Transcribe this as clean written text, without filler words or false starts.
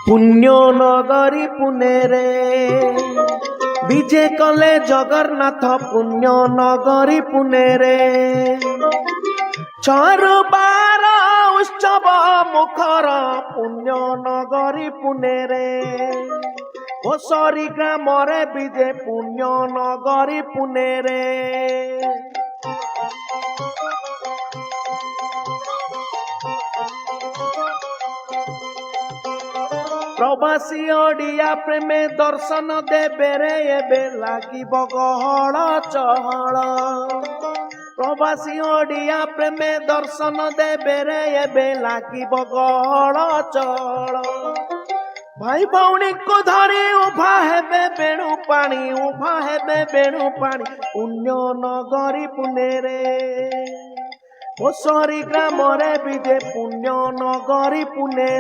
पुण्य नगरी पुणे रे विजय कले जगन्नाथ पुण्य नगरी पुणे रे चारबार उत्सव मुखर पुण्य नगरी पुणे रे ओसरी ग्राम रे विजय पुण्य नगरी पुणे रे प्रवासी ओडिया प्रेमे दर्शन देवे रे एबे लागिब गहळ चहळ प्रवासी ओडिया प्रेमे दर्शन देवे रे एबे लागिब गहळ चहळ भाई भौणी को धरी उभा हेबे बेणु पानी उभा हेबे बेणु पानी पुण्य नगरी पुणे रे ओसरी ग्राम रे विजय पुण्य नगरी पुणे रे।